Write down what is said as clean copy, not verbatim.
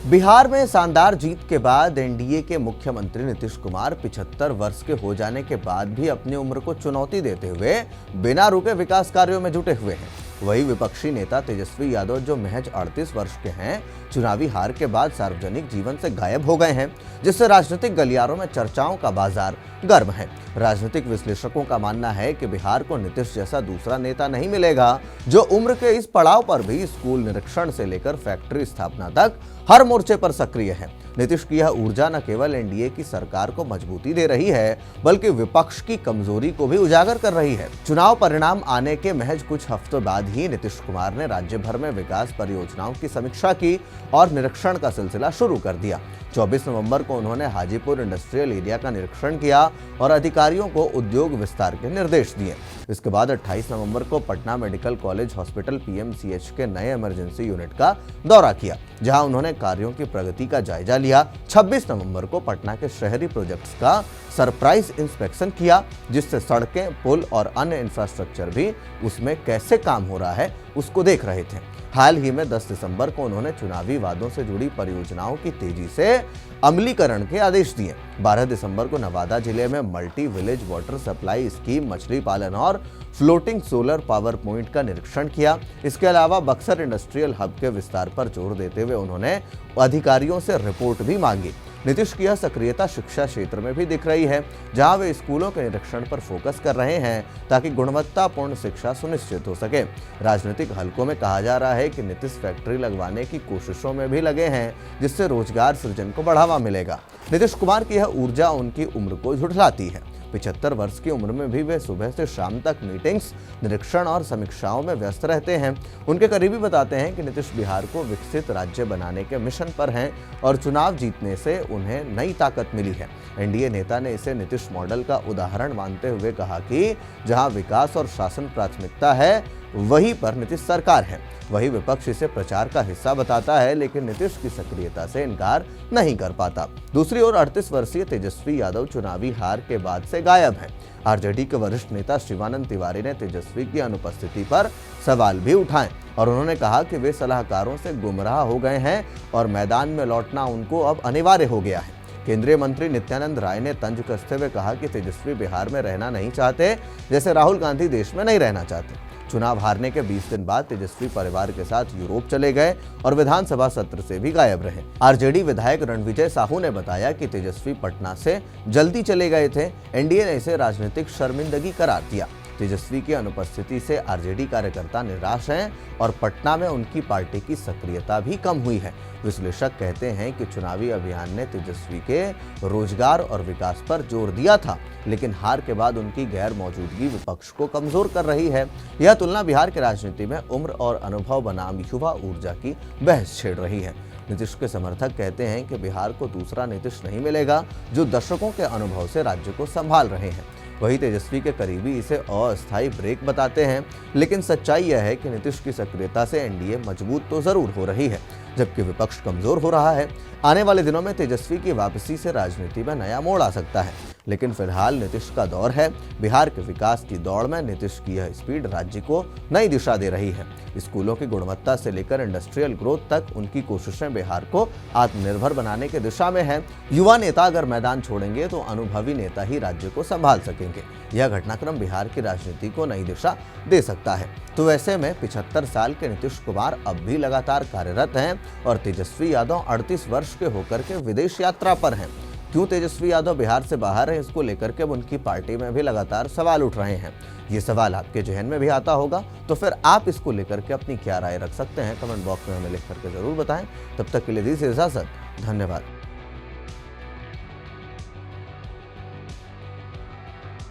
बिहार में शानदार जीत के बाद एनडीए के मुख्यमंत्री नीतीश कुमार 75 वर्ष के हो जाने के बाद भी अपनी उम्र को चुनौती देते हुए बिना रुके विकास कार्यों में जुटे हुए हैं। वही विपक्षी नेता तेजस्वी यादव जो महज 38 वर्ष के हैं, चुनावी हार के बाद सार्वजनिक जीवन से गायब हो गए हैं, जिससे राजनीतिक गलियारों में चर्चाओं का बाजार गर्म है। राजनीतिक विश्लेषकों का मानना है कि बिहार को नीतीश जैसा दूसरा नेता नहीं मिलेगा जो उम्र के इस पड़ाव पर भी स्कूल निरीक्षण से लेकर फैक्ट्री स्थापना तक हर मोर्चे पर सक्रिय है। नीतीश की यह ऊर्जा न केवल एनडीए की सरकार को मजबूती दे रही है, बल्कि विपक्ष की कमजोरी को भी उजागर कर रही है। चुनाव परिणाम आने के महज कुछ हफ्तों बाद ही नीतीश कुमार ने राज्य भर में विकास परियोजनाओं की समीक्षा की और निरीक्षण का सिलसिला शुरू कर दिया। 24 नवंबर को उन्होंने हाजीपुर इंडस्ट्रियल एरिया का निरीक्षण किया और अधिकारियों को उद्योग विस्तार के निर्देश दिए। इसके बाद 28 नवंबर को Patna medical college hospital PMCH के नए इमरजेंसी यूनिट का दौरा किया, जहां उन्होंने कार्यों की प्रगति का जायजा लिया। 26 नवंबर को पटना के शहरी प्रोजेक्ट्स का सरप्राइज इंस्पेक्शन किया, जिससे सड़कें, पुल और अन्य इंफ्रास्ट्रक्चर भी उसमें कैसे काम हो रहा है उसको देख रहे थे। हाल ही में 10 दिसंबर को उन्होंने चुनावी वादों से जुड़ी परियोजनाओं की तेजी से अमलीकरण के आदेश दिए। 12 दिसंबर को नवादा जिले में multi village water supply scheme, मछली पालन और फ्लोटिंग सोलर पावर पॉइंट का निरीक्षण किया। इसके अलावा बक्सर इंडस्ट्रियल हब के विस्तार पर जोर देते हुए उन्होंने अधिकारियों से रिपोर्ट भी मांगी। नीतीश की यह सक्रियता शिक्षा क्षेत्र में भी दिख रही है, जहां वे स्कूलों के निरीक्षण पर फोकस कर रहे हैं ताकि गुणवत्तापूर्ण शिक्षा सुनिश्चित हो सके। राजनीतिक हलकों में कहा जा रहा है कि नीतीश फैक्ट्री लगवाने की कोशिशों में भी लगे हैं, जिससे रोजगार सृजन को बढ़ावा मिलेगा। नीतीश कुमार की यह ऊर्जा उनकी उम्र को झुठलाती है। 75 वर्ष की उम्र में भी वे सुबह से शाम तक मीटिंग्स, निरीक्षण और समीक्षाओं में व्यस्त रहते हैं। उनके करीबी बताते हैं कि नीतीश बिहार को विकसित राज्य बनाने के मिशन पर हैं और चुनाव जीतने से उन्हें नई ताकत मिली है। एनडीए नेता ने इसे नीतीश मॉडल का उदाहरण मानते हुए कहा कि जहां विकास और शासन प्राथमिकता है, वहीं पर नीतीश सरकार है। वही विपक्ष इसे प्रचार का हिस्सा बताता है, लेकिन नीतीश की सक्रियता से इनकार नहीं कर पाता। दूसरी ओर 38 वर्षीय तेजस्वी यादव चुनावी हार के बाद से गायब हैं। आरजेडी के वरिष्ठ नेता शिवानंद तिवारी ने तेजस्वी की अनुपस्थिति पर सवाल भी उठाए और उन्होंने कहा कि वे सलाहकारों से गुमराह हो गए हैं और मैदान में लौटना उनको अब अनिवार्य हो गया है। केंद्रीय मंत्री नित्यानंद राय ने तंज कसते हुए कहा कि तेजस्वी बिहार में रहना नहीं चाहते, जैसे राहुल गांधी देश में नहीं रहना चाहते। चुनाव हारने के 20 दिन बाद तेजस्वी परिवार के साथ यूरोप चले गए और विधानसभा सत्र से भी गायब रहे। आरजेडी विधायक रणविजय साहू ने बताया कि तेजस्वी पटना से जल्दी चले गए थे। एनडीए ने इसे राजनीतिक शर्मिंदगी करार दिया। तेजस्वी की अनुपस्थिति से आरजेडी कार्यकर्ता निराश हैं और पटना में उनकी पार्टी की सक्रियता भी कम हुई है। विश्लेषक कहते हैं कि चुनावी अभियान ने तेजस्वी के रोजगार और विकास पर जोर दिया था, लेकिन हार के बाद उनकी गैर मौजूदगी विपक्ष को कमजोर कर रही है। यह तुलना बिहार की राजनीति में उम्र और अनुभव बनाम युवा ऊर्जा की बहस छेड़ रही है। नीतीश के समर्थक कहते हैं कि बिहार को दूसरा नीतीश नहीं मिलेगा जो दशकों के अनुभव से राज्य को संभाल रहे हैं। वही तेजस्वी के करीबी इसे अस्थायी ब्रेक बताते हैं, लेकिन सच्चाई यह है कि नीतीश की सक्रियता से एनडीए मजबूत तो जरूर हो रही है, जबकि विपक्ष कमजोर हो रहा है। आने वाले दिनों में तेजस्वी की वापसी से राजनीति में नया मोड़ आ सकता है, लेकिन फिलहाल नीतीश का दौर है। बिहार के विकास की दौड़ में नीतीश की यह स्पीड राज्य को नई दिशा दे रही है। स्कूलों की गुणवत्ता से लेकर इंडस्ट्रियल ग्रोथ तक उनकी कोशिशें बिहार को आत्मनिर्भर बनाने की दिशा में है। युवा नेता अगर मैदान छोड़ेंगे तो अनुभवी नेता ही राज्य को संभाल सकेंगे। यह घटनाक्रम बिहार की राजनीति को नई दिशा दे सकता है। तो ऐसे में 75 साल के नीतीश कुमार अब भी लगातार कार्यरत हैं और तेजस्वी यादव 38 वर्ष के होकर के विदेश यात्रा पर हैं। क्यों तेजस्वी यादव बिहार से बाहर है, इसको लेकर के उनकी पार्टी में भी लगातार सवाल उठ रहे हैं। ये सवाल आपके जहन में भी आता होगा, तो फिर आप इसको लेकर के अपनी क्या राय रख सकते हैं, कमेंट बॉक्स में हमें लिख करके जरूर बताएं। तब तक के लिए दीजिए इजाजत, धन्यवाद।